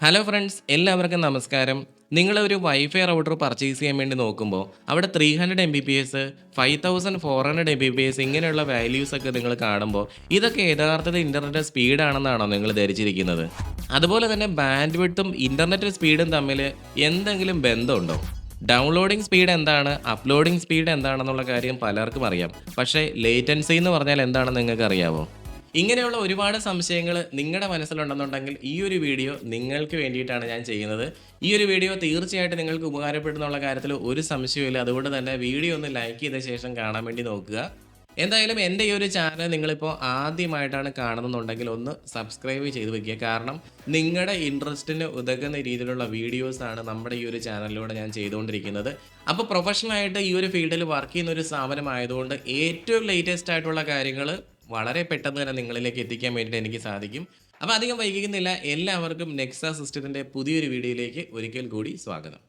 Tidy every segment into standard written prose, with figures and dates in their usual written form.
Hello friends, എല്ലാവർക്കും നമസ്കാരം. നിങ്ങളൊരു വൈഫൈ റൗട്ടർ പർച്ചേസ് ചെയ്യാൻ വേണ്ടി നോക്കുമ്പോൾ അവിടെ 300 M B P S, 5400 M B P S ഇങ്ങനെയുള്ള വാല്യൂസ് ഒക്കെ നിങ്ങൾ കാണുമ്പോൾ ഇതൊക്കെ യഥാർത്ഥത്തിൽ ഇൻ്റർനെറ്റ് സ്പീഡാണെന്നാണോ നിങ്ങൾ ധരിച്ചിരിക്കുന്നത്? അതുപോലെ തന്നെ ബാൻഡ് വിഡ്ത്തും ഇൻ്റർനെറ്റ് സ്പീഡും തമ്മിൽ എന്തെങ്കിലും ബന്ധമുണ്ടോ? ഡൗൺലോഡിംഗ് സ്പീഡ് എന്താണ്, അപ്ലോഡിംഗ് സ്പീഡ് എന്താണെന്നുള്ള കാര്യം പലർക്കും അറിയാം. പക്ഷേ ലേറ്റൻസി എന്ന് പറഞ്ഞാൽ എന്താണെന്ന് നിങ്ങൾക്ക് അറിയാവോ? ഇങ്ങനെയുള്ള ഒരുപാട് സംശയങ്ങൾ നിങ്ങളുടെ മനസ്സിലുണ്ടെന്നുണ്ടെങ്കിൽ ഈ ഒരു വീഡിയോ നിങ്ങൾക്ക് വേണ്ടിയിട്ടാണ് ഞാൻ ചെയ്യുന്നത്. ഈ ഒരു വീഡിയോ തീർച്ചയായിട്ടും നിങ്ങൾക്ക് ഉപകാരപ്പെടുന്നുള്ള കാര്യത്തിൽ ഒരു സംശയവുമില്ല. അതുകൊണ്ട് തന്നെ വീഡിയോ ഒന്ന് ലൈക്ക് ചെയ്ത ശേഷം കാണാൻ വേണ്ടി നോക്കുക. എന്തായാലും എൻ്റെ ഈ ഒരു ചാനൽ നിങ്ങളിപ്പോൾ ആദ്യമായിട്ടാണ് കാണുന്നുണ്ടെങ്കിൽ ഒന്ന് സബ്സ്ക്രൈബ് ചെയ്ത് വെക്കുക. കാരണം നിങ്ങളുടെ ഇൻട്രസ്റ്റിന് ഉതകുന്ന രീതിയിലുള്ള വീഡിയോസാണ് നമ്മുടെ ഈ ഒരു ചാനലിലൂടെ ഞാൻ ചെയ്തുകൊണ്ടിരിക്കുന്നത്. അപ്പോൾ പ്രൊഫഷണലായിട്ട് ഈ ഒരു ഫീൽഡിൽ വർക്ക് ചെയ്യുന്ന ഒരു സ്ഥാപനമായതുകൊണ്ട് ഏറ്റവും ലേറ്റസ്റ്റ് ആയിട്ടുള്ള കാര്യങ്ങൾ വളരെ പെട്ടെന്ന് തന്നെ നിങ്ങളിലേക്ക് എത്തിക്കാൻ വേണ്ടിയിട്ട് എനിക്ക് സാധിക്കും. അപ്പോൾ അധികം വൈകിക്കുന്നില്ല, എല്ലാവർക്കും നെക്സ സിസ്റ്റത്തിൻ്റെ പുതിയൊരു വീഡിയോയിലേക്ക് ഒരിക്കൽ കൂടി സ്വാഗതം.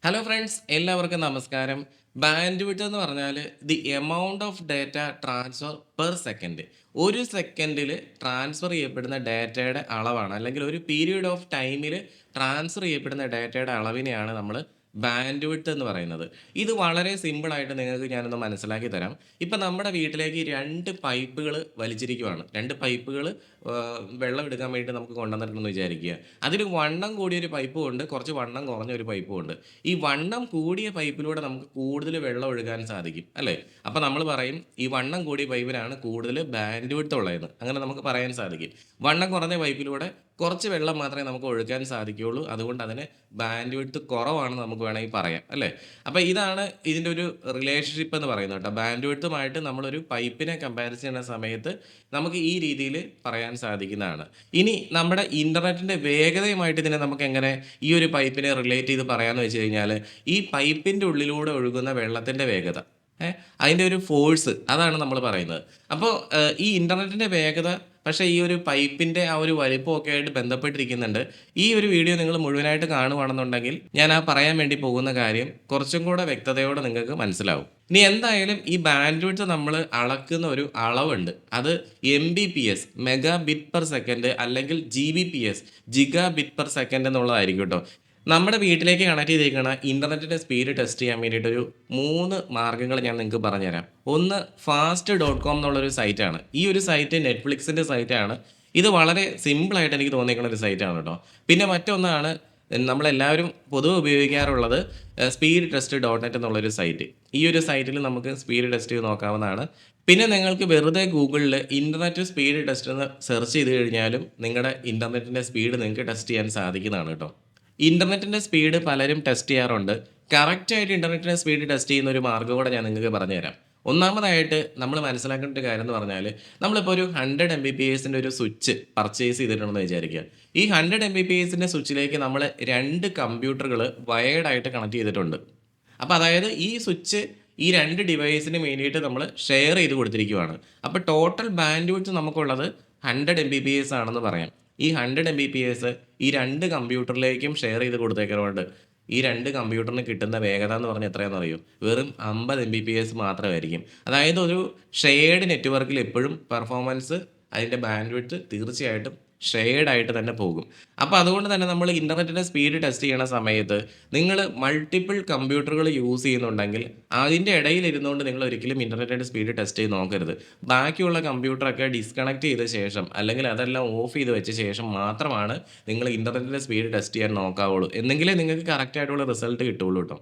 ഹലോ ഫ്രണ്ട്സ്, എല്ലാവർക്കും നമസ്കാരം. ബാൻഡ് വിഡ്ത്ത് എന്ന് പറഞ്ഞാൽ the amount of data transfer per second. ഒരു സെക്കൻഡിൽ ട്രാൻസ്ഫർ ചെയ്യപ്പെടുന്ന ഡാറ്റയുടെ അളവാണ്, അല്ലെങ്കിൽ ഒരു പീരീഡ് ഓഫ് ടൈമിൽ ട്രാൻസ്ഫർ ചെയ്യപ്പെടുന്ന ഡാറ്റയുടെ അളവിനെയാണ് നമ്മൾ ബാൻഡ് വിഡ്ത്ത് എന്ന് പറയുന്നത്. ഇത് വളരെ സിമ്പിളായിട്ട് നിങ്ങൾക്ക് ഞാനൊന്ന് മനസ്സിലാക്കി തരാം. ഇപ്പം നമ്മുടെ വീട്ടിലേക്ക് 2 പൈപ്പുകൾ വലിച്ചിരിക്കുവാണ്. 2 പൈപ്പുകൾ വെള്ളം എടുക്കാൻ വേണ്ടിയിട്ട് നമുക്ക് കൊണ്ടുവന്നിട്ടുണ്ടെന്ന് വിചാരിക്കുക. അതിൽ വണ്ണം കൂടിയ ഒരു പൈപ്പും ഉണ്ട്, കുറച്ച് വണ്ണം കുറഞ്ഞ ഒരു പൈപ്പും ഉണ്ട്. ഈ വണ്ണം കൂടിയ പൈപ്പിലൂടെ നമുക്ക് കൂടുതൽ വെള്ളം ഒഴുകാൻ സാധിക്കും, അല്ലേ? അപ്പോൾ നമ്മൾ പറയും ഈ വണ്ണം കൂടിയ പൈപ്പിലാണ് കൂടുതൽ ബാൻഡ് വിഡ്ത്ത് ഉള്ളതെന്ന്. അങ്ങനെ നമുക്ക് പറയാൻ സാധിക്കും. വണ്ണം കുറഞ്ഞ പൈപ്പിലൂടെ കുറച്ച് വെള്ളം മാത്രമേ നമുക്ക് ഒഴുകാൻ സാധിക്കുകയുള്ളൂ. അതുകൊണ്ട് അതിന് ബാൻഡ് വിഡ്ത്ത് കുറവാണെന്ന് നമുക്ക് വേണമെങ്കിൽ പറയാം, അല്ലേ? അപ്പോൾ ഇതാണ് ഇതിൻ്റെ ഒരു റിലേഷൻഷിപ്പ് എന്ന് പറയുന്നത് കേട്ടോ. ബാൻഡ് വിഡ്ത്തുമായിട്ട് നമ്മളൊരു പൈപ്പിനെ കമ്പാരിസൺ ചെയ്യുന്ന സമയത്ത് നമുക്ക് ഈ രീതിയിൽ പറയാൻ സാധിക്കുന്നതാണ്. ഇനി നമ്മുടെ ഇൻ്റർനെറ്റിൻ്റെ വേഗതയുമായിട്ട് ഇതിനെ നമുക്ക് എങ്ങനെ ഈ ഒരു പൈപ്പിനെ റിലേറ്റ് ചെയ്ത് പറയാമെന്ന് വെച്ച് കഴിഞ്ഞാൽ, ഈ പൈപ്പിൻ്റെ ഉള്ളിലൂടെ ഒഴുകുന്ന വെള്ളത്തിൻ്റെ വേഗത, അതിൻ്റെ ഒരു ഫോഴ്സ്, അതാണ് നമ്മൾ പറയുന്നത്. അപ്പോൾ ഈ ഇൻ്റർനെറ്റിൻ്റെ വേഗത പക്ഷേ ഈ ഒരു പൈപ്പിൻ്റെ ആ ഒരു വലിപ്പമൊക്കെ ആയിട്ട് ബന്ധപ്പെട്ടിരിക്കുന്നുണ്ട്. ഈ ഒരു വീഡിയോ നിങ്ങൾ മുഴുവനായിട്ട് കാണുവാണെന്നുണ്ടെങ്കിൽ ഞാൻ ആ പറയാൻ വേണ്ടി പോകുന്ന കാര്യം കുറച്ചും കൂടെ വ്യക്തതയോടെ നിങ്ങൾക്ക് മനസ്സിലാവും. ഇനി എന്തായാലും ഈ ബാൻഡ് വിഡ്ത്ത് നമ്മൾ അളക്കുന്ന ഒരു അളവുണ്ട്. അത് MBPS, mega bit per second, അല്ലെങ്കിൽ GBPS, giga bit per second എന്നുള്ളതായിരിക്കും കേട്ടോ. നമ്മുടെ വീട്ടിലേക്ക് കണക്ട് ചെയ്തേക്കണ ഇൻ്റർനെറ്റിൻ്റെ സ്പീഡ് ടെസ്റ്റ് ചെയ്യാൻ വേണ്ടിയിട്ടൊരു 3 മാർഗ്ഗങ്ങൾ ഞാൻ നിങ്ങൾക്ക് പറഞ്ഞുതരാം. ഒന്ന് fast.com എന്നുള്ളൊരു സൈറ്റാണ്. ഈ ഒരു സൈറ്റ് നെറ്റ്ഫ്ലിക്സിൻ്റെ സൈറ്റാണ്. ഇത് വളരെ സിമ്പിളായിട്ട് എനിക്ക് തോന്നിയേക്കുന്ന ഒരു സൈറ്റാണ് കേട്ടോ. പിന്നെ മറ്റൊന്നാണ് നമ്മളെല്ലാവരും പൊതുവെ ഉപയോഗിക്കാറുള്ളത് സ്പീഡ് ടെസ്റ്റ് .net എന്നുള്ളൊരു സൈറ്റ്. ഈ ഒരു സൈറ്റിൽ നമുക്ക് സ്പീഡ് ടെസ്റ്റ് ചെയ്ത് നോക്കാവുന്നതാണ്. പിന്നെ നിങ്ങൾക്ക് വെറുതെ ഗൂഗിളിൽ ഇൻ്റർനെറ്റ് സ്പീഡ് ടെസ്റ്റ് എന്ന് സെർച്ച് ചെയ്ത് കഴിഞ്ഞാലും നിങ്ങളുടെ ഇൻ്റർനെറ്റിൻ്റെ സ്പീഡ് നിങ്ങൾക്ക് ടെസ്റ്റ് ചെയ്യാൻ സാധിക്കുന്നതാണ് കേട്ടോ. ഇൻ്റർനെറ്റിൻ്റെ സ്പീഡ് പലരും ടെസ്റ്റ് ചെയ്യാറുണ്ട്. കറക്റ്റായിട്ട് ഇൻ്റർനെറ്റിൻ്റെ സ്പീഡ് ടെസ്റ്റ് ചെയ്യുന്ന ഒരു മാർഗ്ഗം കൂടെ ഞാൻ നിങ്ങൾക്ക് പറഞ്ഞുതരാം. ഒന്നാമതായിട്ട് നമ്മൾ മനസ്സിലാക്കേണ്ട ഒരു കാര്യം എന്ന് പറഞ്ഞാൽ, നമ്മളിപ്പോൾ ഒരു 100 MBPSൻ്റെ ഒരു സ്വിച്ച് പർച്ചേസ് ചെയ്തിട്ടുണ്ടെന്ന് വിചാരിക്കുക. ഈ 100 MBPSൻ്റെ സ്വിച്ചിലേക്ക് നമ്മൾ 2 കമ്പ്യൂട്ടറുകൾ വയേർഡായിട്ട് കണക്ട് ചെയ്തിട്ടുണ്ട്. അപ്പോൾ അതായത് ഈ സ്വിച്ച് ഈ 2 ഡിവൈസിന് വേണ്ടിയിട്ട് നമ്മൾ ഷെയർ ചെയ്ത് കൊടുത്തിരിക്കുകയാണ്. അപ്പോൾ ടോട്ടൽ ബാൻഡ് വിഡ്ത്ത് നമുക്കുള്ളത് 100 MBPS ആണെന്ന് പറയാം. ഈ 100 MBPS ഈ 2 കമ്പ്യൂട്ടറിലേക്കും ഷെയർ ചെയ്ത് കൊടുത്തേക്കുന്നതുകൊണ്ട് ഈ 2 കമ്പ്യൂട്ടറിന് കിട്ടുന്ന വേഗത എന്ന് പറഞ്ഞാൽ എത്രയാണെന്ന് അറിയോ? വെറും 50 MBPS മാത്രമായിരിക്കും. അതായത് ഒരു ഷെയർഡ് നെറ്റ്വർക്കിൽ എപ്പോഴും പെർഫോമൻസ്, അതിൻ്റെ ബാൻഡ് വിഡ്ത്ത് തീർച്ചയായിട്ടും ഷെയർഡ് ആയിട്ട് തന്നെ പോകും. അപ്പോൾ അതുകൊണ്ട് തന്നെ നമ്മൾ ഇൻ്റർനെറ്റിൻ്റെ സ്പീഡ് ടെസ്റ്റ് ചെയ്യണ സമയത്ത് നിങ്ങൾ മൾട്ടിപ്പിൾ കമ്പ്യൂട്ടറുകൾ യൂസ് ചെയ്യുന്നുണ്ടെങ്കിൽ അതിൻ്റെ ഇടയിൽ ഇരുന്നുകൊണ്ട് നിങ്ങൾ ഒരിക്കലും ഇൻ്റർനെറ്റിൻ്റെ സ്പീഡ് ടെസ്റ്റ് ചെയ്ത് നോക്കരുത്. ബാക്കിയുള്ള കമ്പ്യൂട്ടറൊക്കെ ഡിസ്കണക്ട് ചെയ്ത ശേഷം, അല്ലെങ്കിൽ അതെല്ലാം ഓഫ് ചെയ്ത് വെച്ച ശേഷം മാത്രമാണ് നിങ്ങൾ ഇൻ്റർനെറ്റിൻ്റെ സ്പീഡ് ടെസ്റ്റ് ചെയ്യാൻ നോക്കാവുള്ളൂ. എന്നെങ്കിലേ നിങ്ങൾക്ക് കറക്റ്റായിട്ടുള്ള റിസൾട്ട് കിട്ടുള്ളൂ കേട്ടോ.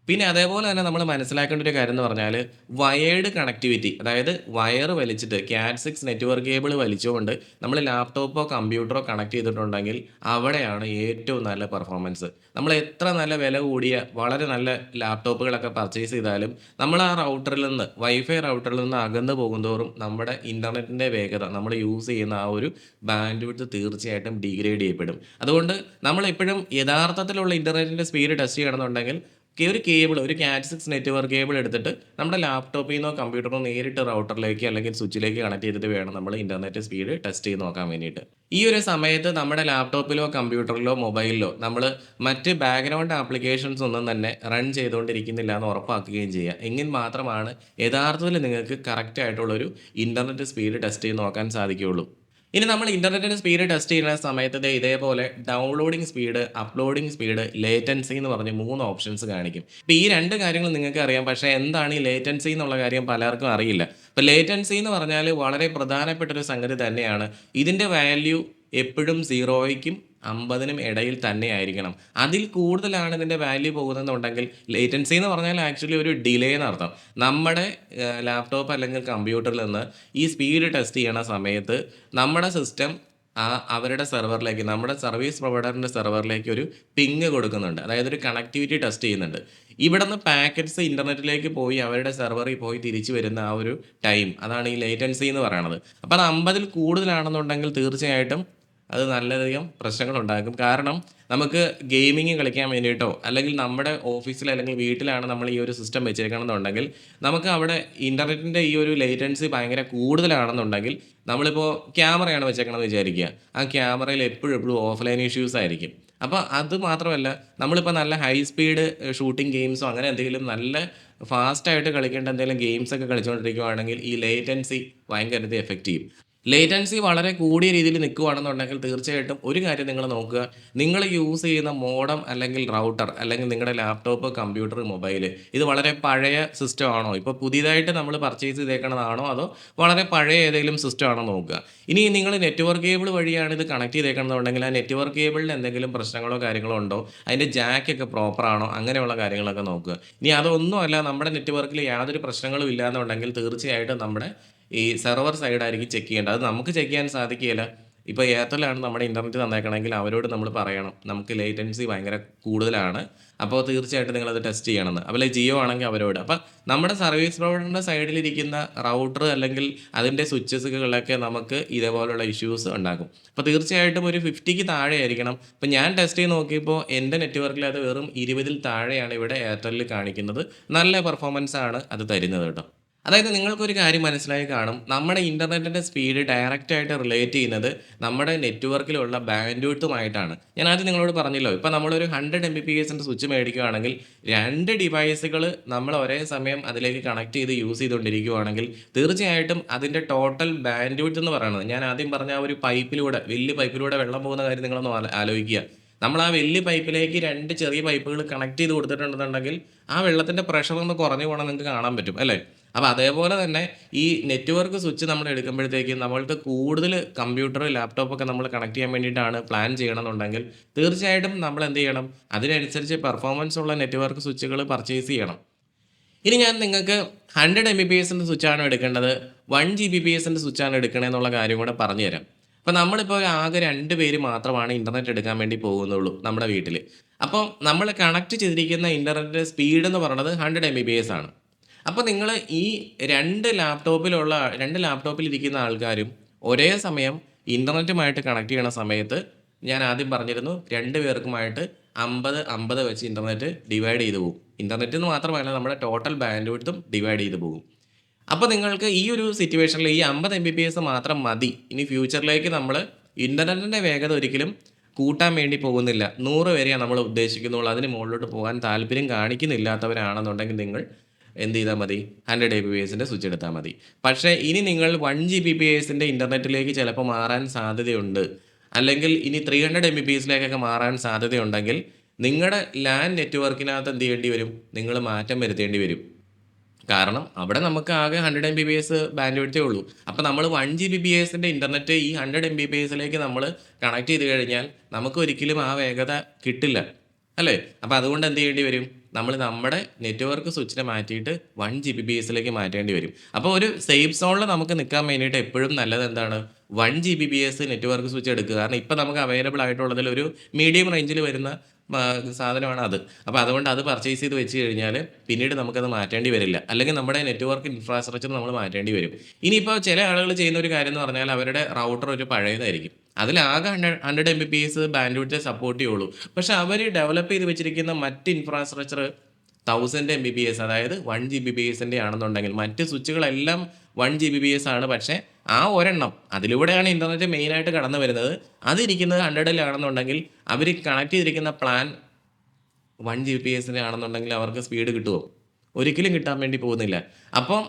പിന്നെ അതേപോലെ തന്നെ നമ്മൾ മനസ്സിലാക്കേണ്ട ഒരു കാര്യം എന്ന് പറഞ്ഞാൽ വയേർഡ് കണക്ടിവിറ്റി, അതായത് വയർ വലിച്ചിട്ട് CAT6 നെറ്റ്വർക്ക് കേബിൾ വലിച്ചുകൊണ്ട് നമ്മൾ ലാപ്ടോപ്പോ കമ്പ്യൂട്ടറോ കണക്ട് ചെയ്തിട്ടുണ്ടെങ്കിൽ അവിടെയാണ് ഏറ്റവും നല്ല പെർഫോമൻസ്. നമ്മൾ എത്ര നല്ല വില കൂടിയ വളരെ നല്ല ലാപ്ടോപ്പുകളൊക്കെ പർച്ചേസ് ചെയ്താലും നമ്മൾ ആ റൗട്ടറിൽ നിന്ന്, വൈഫൈ റൗട്ടറിൽ നിന്ന് അകന്നു പോകുന്തോറും നമ്മുടെ ഇൻ്റർനെറ്റിൻ്റെ വേഗത, നമ്മൾ യൂസ് ചെയ്യുന്ന ആ ഒരു ബാൻഡ് വിഡ്ത്ത് തീർച്ചയായിട്ടും ഡീഗ്രേഡ് ചെയ്യപ്പെടും. അതുകൊണ്ട് നമ്മൾ എപ്പോഴും യഥാർത്ഥത്തിലുള്ള ഇൻ്റർനെറ്റിൻ്റെ സ്പീഡ് ടെസ്റ്റ് ചെയ്യണമെന്നുണ്ടെങ്കിൽ ഒരു കേബിൾ, ഒരു Cat6 നെറ്റ്വർക്ക് കേബിൾ എടുത്തിട്ട് നമ്മുടെ ലാപ്ടോപ്പിൽ നിന്നോ കമ്പ്യൂട്ടറിൽ നിന്നോ നേരിട്ട് റൗട്ടറിലേക്ക് അല്ലെങ്കിൽ സ്വിച്ചിലേക്ക് കണക്ട് ചെയ്തിട്ട് വേണം നമ്മൾ ഇന്റർനെറ്റ് സ്പീഡ് ടെസ്റ്റ് ചെയ്ത് നോക്കാൻ വേണ്ടിയിട്ട്. ഈ ഒരു സമയത്ത് നമ്മുടെ ലാപ്ടോപ്പിലോ കമ്പ്യൂട്ടറിലോ മൊബൈലിലോ നമ്മൾ മറ്റ് ബാക്ക്ഗ്രൗണ്ട് ആപ്ലിക്കേഷൻസ് ഒന്നും തന്നെ റൺ ചെയ്തുകൊണ്ടിരിക്കുന്നില്ല എന്ന് ഉറപ്പാക്കുകയും ചെയ്യുക. എങ്കിൽ മാത്രമാണ് യഥാർത്ഥത്തിൽ നിങ്ങൾക്ക് കറക്റ്റ് ആയിട്ടുള്ളൊരു ഇന്റർനെറ്റ് സ്പീഡ് ടെസ്റ്റ് ചെയ്ത് നോക്കാൻ സാധിക്കുകയുള്ളൂ. ഇനി നമ്മൾ ഇന്റർനെറ്റിന്റെ സ്പീഡ് ടെസ്റ്റ് ചെയ്യുന്ന സമയത്ത് ഇതേപോലെ downloading speed, uploading speed, latency എന്ന് പറഞ്ഞ് 3 ഓപ്ഷൻസ് കാണിക്കും. ഇപ്പൊ ഈ 2 കാര്യങ്ങൾ നിങ്ങൾക്ക് അറിയാം. പക്ഷേ എന്താണ് ഈ ലേറ്റൻസി എന്നുള്ള കാര്യം പലർക്കും അറിയില്ല. ഇപ്പൊ ലേറ്റൻസി എന്ന് പറഞ്ഞാൽ വളരെ പ്രധാനപ്പെട്ട ഒരു സംഗതി തന്നെയാണ്. ഇതിന്റെ വാല്യൂ എപ്പോഴും 0യ്ക്കും 50നും ഇടയിൽ തന്നെ ആയിരിക്കണം. അതിൽ കൂടുതലാണ് ഇതിന്റെ വാല്യൂ പോകുന്നതെന്നുണ്ടെങ്കിൽ ലേറ്റൻസി എന്ന് പറഞ്ഞാൽ ആക്ച്വലി ഒരു ഡിലേ എന്നർത്ഥം. നമ്മുടെ ലാപ്ടോപ്പ് അല്ലെങ്കിൽ കമ്പ്യൂട്ടറിൽ നിന്ന് ഈ സ്പീഡ് ടെസ്റ്റ് ചെയ്യണ സമയത്ത് നമ്മുടെ സിസ്റ്റം അവരുടെ സെർവറിലേക്ക്, നമ്മുടെ സർവീസ് പ്രൊവൈഡറിന്റെ സെർവറിലേക്ക് ഒരു പിങ് കൊടുക്കുന്നുണ്ട്. അതായത് ഒരു കണക്ടിവിറ്റി ടെസ്റ്റ് ചെയ്യുന്നുണ്ട്. ഇവിടുന്ന് പാക്കറ്റ്സ് ഇന്റർനെറ്റിലേക്ക് പോയി അവരുടെ സെർവറിൽ പോയി തിരിച്ചു വരുന്ന ആ ഒരു ടൈം, അതാണ് ഈ ലേറ്റൻസി എന്ന് പറയുന്നത്. അപ്പോൾ അത് 50ൽ കൂടുതലാണെന്നുണ്ടെങ്കിൽ തീർച്ചയായിട്ടും അത് നല്ലധികം പ്രശ്നങ്ങളുണ്ടാക്കും. കാരണം നമുക്ക് ഗെയിമിംഗ് കളിക്കാൻ വേണ്ടിയിട്ടോ അല്ലെങ്കിൽ നമ്മുടെ ഓഫീസിൽ അല്ലെങ്കിൽ വീട്ടിലാണ് നമ്മൾ ഈ ഒരു സിസ്റ്റം വെച്ചേക്കണമെന്നുണ്ടെങ്കിൽ നമുക്ക് അവിടെ ഇൻ്റർനെറ്റിൻ്റെ ഈ ഒരു ലേറ്റൻസി ഭയങ്കര കൂടുതലാണെന്നുണ്ടെങ്കിൽ നമ്മളിപ്പോൾ ക്യാമറയാണ് വെച്ചേക്കണമെന്ന് വിചാരിക്കുക. ആ ക്യാമറയിൽ എപ്പോഴും ഓഫ്ലൈൻ ഇഷ്യൂസ് ആയിരിക്കും. അപ്പോൾ അത് മാത്രമല്ല, നമ്മളിപ്പോൾ നല്ല ഹൈ സ്പീഡ് ഷൂട്ടിംഗ് ഗെയിംസോ അങ്ങനെ എന്തെങ്കിലും നല്ല ഫാസ്റ്റായിട്ട് കളിക്കേണ്ട എന്തെങ്കിലും ഗെയിംസൊക്കെ കളിച്ചുകൊണ്ടിരിക്കുകയാണെങ്കിൽ ഈ ലേറ്റൻസി ഭയങ്കരമായിട്ട് എഫക്റ്റ് ചെയ്യും. ലേറ്റൻസി വളരെ കൂടിയ രീതിയിൽ നിൽക്കുകയാണെന്നുണ്ടെങ്കിൽ തീർച്ചയായിട്ടും ഒരു കാര്യം നിങ്ങൾ നോക്കുക. നിങ്ങൾ യൂസ് ചെയ്യുന്ന മോഡം അല്ലെങ്കിൽ റൗട്ടർ അല്ലെങ്കിൽ നിങ്ങളുടെ ലാപ്ടോപ്പ്, കമ്പ്യൂട്ടർ, മൊബൈൽ ഇത് വളരെ പഴയ സിസ്റ്റം ആണോ, ഇപ്പോൾ പുതിയതായിട്ട് നമ്മൾ പർച്ചേസ് ചെയ്തേക്കണതാണോ, അതോ വളരെ പഴയ ഏതെങ്കിലും സിസ്റ്റം ആണോ നോക്കുക. ഇനി നിങ്ങൾ നെറ്റ്വർക്ക് കേബിൾ വഴിയാണ് ഇത് കണക്ട് ചെയ്തേക്കണമെന്നുണ്ടെങ്കിൽ ആ നെറ്റ്വർക്ക് കേബിളിന് എന്തെങ്കിലും പ്രശ്നങ്ങളോ കാര്യങ്ങളോ ഉണ്ടോ, അതിൻ്റെ ജാക്കൊക്കെ പ്രോപ്പർ ആണോ, അങ്ങനെയുള്ള കാര്യങ്ങളൊക്കെ നോക്കുക. ഇനി അതൊന്നുമല്ല, നമ്മുടെ നെറ്റ്വർക്കിൽ യാതൊരു പ്രശ്നങ്ങളും ഇല്ലാന്നുണ്ടെങ്കിൽ തീർച്ചയായിട്ടും നമ്മുടെ ഈ സെർവർ സൈഡായിരിക്കും ചെക്ക് ചെയ്യേണ്ടത്. അത് നമുക്ക് ചെക്ക് ചെയ്യാൻ സാധിക്കുകയില്ല. ഇപ്പോൾ എയർടെലാണ് നമ്മുടെ ഇൻ്റർനെറ്റ് തന്നേക്കണമെങ്കിൽ അവരോട് നമ്മൾ പറയണം, നമുക്ക് ലേറ്റൻസി ഭയങ്കര കൂടുതലാണ്, അപ്പോൾ തീർച്ചയായിട്ടും നിങ്ങളത് ടെസ്റ്റ് ചെയ്യണമെന്ന്. അതുപോലെ ജിയോ ആണെങ്കിൽ അവരോട്. അപ്പോൾ നമ്മുടെ സർവീസ് പ്രൊവൈഡറിൻ്റെ സൈഡിലിരിക്കുന്ന റൗട്ടർ അല്ലെങ്കിൽ അതിൻ്റെ സ്വിച്ചസുകളൊക്കെ നമുക്ക് ഇതേപോലുള്ള ഇഷ്യൂസ് ഉണ്ടാക്കും. അപ്പോൾ തീർച്ചയായിട്ടും ഒരു 50ക്ക് താഴെ ആയിരിക്കണം. ഇപ്പോൾ ഞാൻ ടെസ്റ്റ് ചെയ്ത് നോക്കിയപ്പോൾ എൻ്റെ നെറ്റ്വർക്കിൽ അത് വെറും 20ൽ താഴെയാണ് ഇവിടെ എയർടെല്ലിൽ കാണിക്കുന്നത്. നല്ല പെർഫോമൻസ് ആണ് അത് തരുന്നത് കേട്ടോ. അതായത് നിങ്ങൾക്കൊരു കാര്യം മനസ്സിലായി കാണും. നമ്മുടെ ഇൻ്റർനെറ്റിൻ്റെ സ്പീഡ് ഡയറക്റ്റായിട്ട് റിലേറ്റ് ചെയ്യുന്നത് നമ്മുടെ നെറ്റ്വർക്കിലുള്ള ബാൻഡ്വിഡ്ത്തുമായിട്ടാണ്. ഞാൻ ആദ്യം നിങ്ങളോട് പറഞ്ഞല്ലോ, ഇപ്പോൾ നമ്മളൊരു 100 Mbpsൻ്റെ സ്വിച്ച് മേടിക്കുകയാണെങ്കിൽ 2 ഡിവൈസുകൾ നമ്മൾ ഒരേ സമയം അതിലേക്ക് കണക്ട് ചെയ്ത് യൂസ് ചെയ്തുകൊണ്ടിരിക്കുകയാണെങ്കിൽ തീർച്ചയായിട്ടും അതിൻ്റെ ടോട്ടൽ ബാൻഡ്വിഡ്ത്ത് എന്ന് പറയുന്നത്, ഞാൻ ആദ്യം പറഞ്ഞ ആ ഒരു പൈപ്പിലൂടെ, വലിയ പൈപ്പിലൂടെ വെള്ളം പോകുന്ന കാര്യം നിങ്ങളൊന്ന് ആലോചിക്കുക. നമ്മൾ ആ വലിയ പൈപ്പിലേക്ക് 2 ചെറിയ പൈപ്പുകൾ കണക്ട് ചെയ്ത് കൊടുത്തിട്ടുണ്ടെന്നുണ്ടെങ്കിൽ ആ വെള്ളത്തിൻ്റെ പ്രഷർ ഒന്ന് കുറഞ്ഞു പോകണം നിങ്ങൾക്ക് കാണാൻ പറ്റും അല്ലേ. അപ്പോൾ അതേപോലെ തന്നെ ഈ നെറ്റ്വർക്ക് സ്വിച്ച് നമ്മൾ എടുക്കുമ്പോഴത്തേക്കും നമ്മൾക്ക് കൂടുതൽ കമ്പ്യൂട്ടർ, ലാപ്ടോപ്പൊക്കെ നമ്മൾ കണക്ട് ചെയ്യാൻ വേണ്ടിയിട്ടാണ് പ്ലാൻ ചെയ്യണമെന്നുണ്ടെങ്കിൽ തീർച്ചയായിട്ടും നമ്മൾ എന്ത് ചെയ്യണം, അതിനനുസരിച്ച് പെർഫോമൻസ് ഉള്ള നെറ്റ്വർക്ക് സ്വിച്ചുകൾ പർച്ചേസ് ചെയ്യണം. ഇനി ഞാൻ നിങ്ങൾക്ക് 100 Mbpsൻ്റെ സ്വിച്ചാണ് എടുക്കേണ്ടത്, 1 Gbpsൻ്റെ സ്വിച്ചാണ് എടുക്കണമെന്നുള്ള കാര്യം കൂടെ പറഞ്ഞു തരാം. അപ്പോൾ നമ്മളിപ്പോൾ ആകെ 2 പേര് മാത്രമാണ് ഇൻ്റർനെറ്റ് എടുക്കാൻ വേണ്ടി പോകുന്നുള്ളൂ നമ്മുടെ വീട്ടിൽ. അപ്പോൾ നമ്മൾ കണക്ട് ചെയ്തിരിക്കുന്ന ഇൻ്റർനെറ്റ് സ്പീഡ് എന്ന് പറയുന്നത് 100 Mbps ആണ്. അപ്പോൾ നിങ്ങൾ ഈ 2 ലാപ്ടോപ്പിലിരിക്കുന്ന ആൾക്കാരും ഒരേ സമയം ഇൻ്റർനെറ്റുമായിട്ട് കണക്ട് ചെയ്യണ സമയത്ത് ഞാൻ ആദ്യം പറഞ്ഞിരുന്നു 2 പേർക്കുമായിട്ട് 50-50 വെച്ച് ഇൻ്റർനെറ്റ് ഡിവൈഡ് ചെയ്ത് പോകും. ഇൻ്റർനെറ്റ് എന്ന് മാത്രമല്ല നമ്മുടെ ടോട്ടൽ ബാൻഡ്വിഡ്ത്തും ഡിവൈഡ് ചെയ്ത് പോകും. അപ്പോൾ നിങ്ങൾക്ക് ഈ ഒരു സിറ്റുവേഷനിൽ ഈ 50 Mbps മാത്രം മതി. ഇനി ഫ്യൂച്ചറിലേക്ക് നമ്മൾ ഇൻ്റർനെറ്റിൻ്റെ വേഗത ഒരിക്കലും കൂട്ടാൻ വേണ്ടി പോകുന്നില്ല. 100 വരെയാണ് നമ്മൾ ഉദ്ദേശിക്കുന്നുള്ളൂ. അതിന് മുകളിലോട്ട് പോകാൻ താല്പര്യം കാണിക്കുന്നില്ലാത്തവരാണെന്നുണ്ടെങ്കിൽ നിങ്ങൾ എന്ത് ചെയ്താൽ മതി, 100 Mbpsൻ്റെ സ്വിച്ച് എടുത്താൽ മതി. പക്ഷേ ഇനി നിങ്ങൾ 1 Gbpsൻ്റെ ഇൻ്റർനെറ്റിലേക്ക് ചിലപ്പോൾ മാറാൻ സാധ്യതയുണ്ട്, അല്ലെങ്കിൽ ഇനി 300 Mbpsലേക്കൊക്കെ മാറാൻ സാധ്യതയുണ്ടെങ്കിൽ നിങ്ങളുടെ ലാൻ നെറ്റ്വർക്കിനകത്ത് എന്ത് ചെയ്യേണ്ടി വരും, നിങ്ങൾ മാറ്റം വരുത്തേണ്ടി വരും. കാരണം അവിടെ നമുക്ക് ആകെ 100 Mbps ബാൻഡ്വിഡ്ത്തേ ഉള്ളൂ. അപ്പോൾ നമ്മൾ 1 Gbpsൻ്റെ ഇൻ്റർനെറ്റ് ഈ 100 Mbpsലേക്ക് നമ്മൾ കണക്ട് ചെയ്ത് കഴിഞ്ഞാൽ നമുക്ക് ഒരിക്കലും ആ വേഗത കിട്ടില്ല അല്ലേ. അപ്പോൾ അതുകൊണ്ട് എന്ത് ചെയ്യേണ്ടി വരും, നമ്മൾ നമ്മുടെ നെറ്റ്വർക്ക് സ്വിച്ചിനെ മാറ്റിയിട്ട് 1 Gbpsലേക്ക് മാറ്റേണ്ടി വരും. അപ്പോൾ ഒരു സേഫ് സോണിൽ നമുക്ക് നിൽക്കാൻ വേണ്ടിയിട്ട് എപ്പോഴും നല്ലത് എന്താണ്, 1 Gbps നെറ്റ്വർക്ക് സ്വിച്ച് എടുക്കുക. കാരണം ഇപ്പോൾ നമുക്ക് അവൈലബിൾ ആയിട്ടുള്ളതിൽ ഒരു മീഡിയം റേഞ്ചിൽ വരുന്ന സാധനമാണ് അത്. അപ്പോൾ അതുകൊണ്ട് അത് പർച്ചേസ് ചെയ്ത് വെച്ച് കഴിഞ്ഞാൽ പിന്നീട് നമുക്കത് മാറ്റേണ്ടി വരില്ല, അല്ലെങ്കിൽ നമ്മുടെ നെറ്റ്വർക്ക് ഇൻഫ്രാസ്ട്രക്ചർ നമ്മൾ മാറ്റേണ്ടി വരും. ഇനിയിപ്പോൾ ചില ആളുകൾ ചെയ്യുന്ന ഒരു കാര്യം എന്ന് പറഞ്ഞാൽ അവരുടെ റൗട്ടർ ഒരു പഴയതായിരിക്കും, അതിലാകെ 100 Mbps ബാൻഡ്വിഡ്ത്തെ സപ്പോർട്ട് ചെയ്യുള്ളൂ. പക്ഷേ അവർ ഡെവലപ്പ് ചെയ്ത് വെച്ചിരിക്കുന്ന മറ്റ് ഇൻഫ്രാസ്ട്രക്ചർ 1000 MBPS അതായത് 1 GBPSന്റെ ആണെന്നുണ്ടെങ്കിൽ മറ്റ് സ്വിച്ചുകളെല്ലാം 1 GBPS ആണ്. പക്ഷേ ആ ഒരെണ്ണം അതിലൂടെയാണ് ഇന്റർനെറ്റ് മെയിനായിട്ട് കടന്നു വരുന്നത്. അതിരിക്കുന്നത് 100ലാണെന്നുണ്ടെങ്കിൽ അവർ കണക്ട് ചെയ്തിരിക്കുന്ന പ്ലാൻ 1 GBPSന്റെ ആണെന്നുണ്ടെങ്കിൽ അവർക്ക് സ്പീഡ് കിട്ടുമോ? ഒരിക്കലും കിട്ടാൻ വേണ്ടി പോകുന്നില്ല. അപ്പം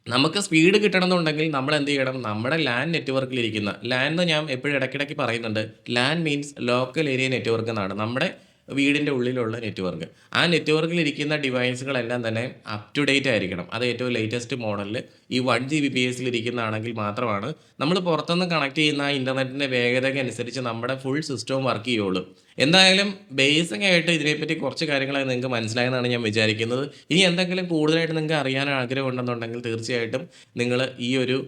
നമുക്ക് സ്പീഡ് കിട്ടണമെന്നുണ്ടെങ്കിൽ നമ്മൾ എന്ത് ചെയ്യണം? നമ്മുടെ ലാൻ നെറ്റ്വർക്കിലിരിക്കുന്ന ലാൻ എന്ന് ഞാൻ എപ്പോഴും ഇടയ്ക്കിടയ്ക്ക് പറയുന്നുണ്ട്. LAN means local area network എന്നാണ്. നമ്മുടെ വീടിൻ്റെ ഉള്ളിലുള്ള നെറ്റ്വർക്ക്. ആ നെറ്റ്വർക്കിലിരിക്കുന്ന ഡിവൈസുകളെല്ലാം തന്നെ അപ് ടു ഡേറ്റ് ആയിരിക്കണം. അത് ഏറ്റവും ലേറ്റസ്റ്റ് മോഡലിൽ ഈ 1 GBPSലിരിക്കുന്നതാണെങ്കിൽ മാത്രമാണ് നമ്മൾ പുറത്തുനിന്ന് കണക്ട് ചെയ്യുന്ന ആ ഇൻ്റർനെറ്റിൻ്റെ വേഗതയ്ക്ക് അനുസരിച്ച് നമ്മുടെ ഫുൾ സിസ്റ്റവും വർക്ക് ചെയ്യുള്ളൂ. എന്തായാലും ബേസിക് ആയിട്ട് ഇതിനെപ്പറ്റി കുറച്ച് കാര്യങ്ങളൊക്കെ നിങ്ങൾക്ക് മനസ്സിലായെന്നാണ് ഞാൻ വിചാരിക്കുന്നത്. ഇനി എന്തെങ്കിലും കൂടുതലായിട്ട് നിങ്ങൾക്ക് അറിയാൻ ആഗ്രഹം ഉണ്ടെന്നുണ്ടെങ്കിൽ തീർച്ചയായിട്ടും നിങ്ങൾ ഈ ഒരു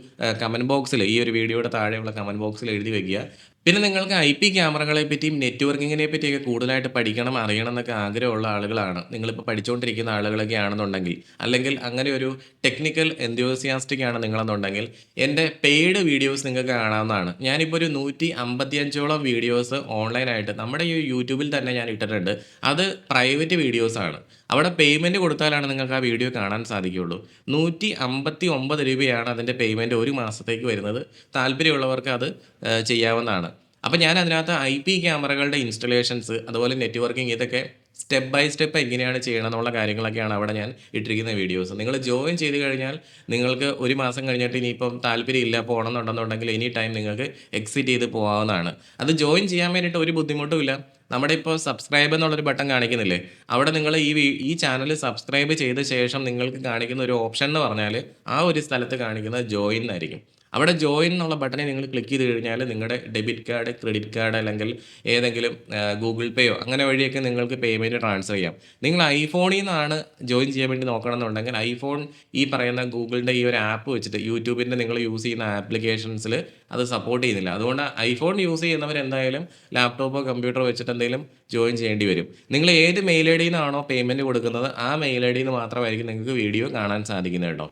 കമൻറ്റ് ബോക്സിൽ ഈ ഒരു വീഡിയോയുടെ താഴെയുള്ള കമൻറ്റ് ബോക്സിൽ എഴുതി വയ്ക്കുക. പിന്നെ നിങ്ങൾക്ക് IP ക്യാമറകളെ പറ്റിയും നെറ്റ്വർക്കിങ്ങിനെ പറ്റിയൊക്കെ കൂടുതലായിട്ട് പഠിക്കണം, അറിയണം എന്നൊക്കെ ആഗ്രഹമുള്ള ആളുകളാണ്. നിങ്ങളിപ്പോൾ പഠിച്ചുകൊണ്ടിരിക്കുന്ന ആളുകളൊക്കെ ആണെന്നുണ്ടെങ്കിൽ, അല്ലെങ്കിൽ അങ്ങനെ ഒരു ടെക്നിക്കൽ എന്തൂസിയാസ്റ്റിക് ആണ് നിങ്ങളെന്നുണ്ടെങ്കിൽ എൻ്റെ പെയ്ഡ് വീഡിയോസ് നിങ്ങൾക്ക് കാണാവുന്നതാണ്. ഞാനിപ്പോൾ ഒരു 155ഓളം വീഡിയോസ് ഓൺലൈനായിട്ട് നമ്മുടെ ഈ യൂട്യൂബിൽ തന്നെ ഞാൻ ഇട്ടിട്ടുണ്ട്. അത് പ്രൈവറ്റ് വീഡിയോസാണ്. അവിടെ പേയ്മെൻറ്റ് കൊടുത്താലാണ് നിങ്ങൾക്ക് ആ വീഡിയോ കാണാൻ സാധിക്കുകയുള്ളൂ. 159 രൂപയാണ് അതിൻ്റെ പേയ്മെൻറ്റ് ഒരു മാസത്തേക്ക് വരുന്നത്. താല്പര്യമുള്ളവർക്ക് അത് ചെയ്യാവുന്നതാണ്. അപ്പോൾ ഞാൻ അതിനകത്ത് IP ക്യാമറകളുടെ ഇൻസ്റ്റലേഷൻസ് അതുപോലെ നെറ്റ്വർക്കിംഗ് ഇതൊക്കെ സ്റ്റെപ്പ് ബൈ സ്റ്റെപ്പ് എങ്ങനെയാണ് ചെയ്യണം എന്നുള്ള കാര്യങ്ങളൊക്കെയാണ് അവിടെ ഞാൻ ഇട്ടിരിക്കുന്ന വീഡിയോസ്. നിങ്ങൾ ജോയിൻ ചെയ്ത് കഴിഞ്ഞാൽ നിങ്ങൾക്ക് ഒരു മാസം കഴിഞ്ഞിട്ട് ഇനിയിപ്പം താല്പര്യമില്ല പോകണമെന്നുണ്ടെന്നുണ്ടെങ്കിൽ എനി ടൈം നിങ്ങൾക്ക് എക്സിറ്റ് ചെയ്ത് പോകാവുന്നതാണ്. അത് ജോയിൻ ചെയ്യാൻ വേണ്ടിയിട്ട് ഒരു ബുദ്ധിമുട്ടുമില്ല. നമ്മുടെ ഇപ്പോൾ സബ്സ്ക്രൈബ് എന്നുള്ളൊരു ബട്ടൺ കാണിക്കുന്നില്ലേ? അവിടെ നിങ്ങൾ ഈ ചാനൽ സബ്സ്ക്രൈബ് ചെയ്ത ശേഷം നിങ്ങൾക്ക് കാണിക്കുന്ന ഒരു ഓപ്ഷൻ എന്ന് പറഞ്ഞാൽ ആ ഒരു സ്ഥലത്ത് കാണിക്കുന്നത് ജോയിൻ എന്നായിരിക്കും. അവിടെ ജോയിൻ എന്നുള്ള ബട്ടണിൽ നിങ്ങൾ ക്ലിക്ക് ചെയ്ത് കഴിഞ്ഞാൽ നിങ്ങളുടെ ഡെബിറ്റ് കാർഡ്, ക്രെഡിറ്റ് കാർഡ് അല്ലെങ്കിൽ ഏതെങ്കിലും ഗൂഗിൾ പേയോ അങ്ങനെ വഴിയൊക്കെ നിങ്ങൾക്ക് പേയ്മെൻറ്റ് ട്രാൻസ്ഫർ ചെയ്യാം. നിങ്ങൾ ഐഫോണിൽ നിന്നാണ് ജോയിൻ ചെയ്യാൻ വേണ്ടി നോക്കണമെന്നുണ്ടെങ്കിൽ ഐഫോൺ ഈ പറയുന്ന ഗൂഗിളിൻ്റെ ഈ ഒരു ആപ്പ് വെച്ചിട്ട് യൂട്യൂബിൻ്റെ നിങ്ങൾ യൂസ് ചെയ്യുന്ന ആപ്ലിക്കേഷൻസിൽ അത് സപ്പോർട്ട് ചെയ്യുന്നില്ല. അതുകൊണ്ട് ഐഫോൺ യൂസ് ചെയ്യുന്നവർ എന്തായാലും ലാപ്ടോപ്പോ കമ്പ്യൂട്ടറോ വെച്ചിട്ട് എന്തെങ്കിലും ജോയിൻ ചെയ്യേണ്ടി വരും. നിങ്ങൾ ഏത് മെയിൽ ഐ ഡിയിൽ നിന്നാണോ പേയ്മെൻറ്റ് കൊടുക്കുന്നത് ആ മെയിൽ ഐ ഡിയിൽ നിന്ന് മാത്രമായിരിക്കും നിങ്ങൾക്ക് വീഡിയോ കാണാൻ സാധിക്കുന്നത് കേട്ടോ.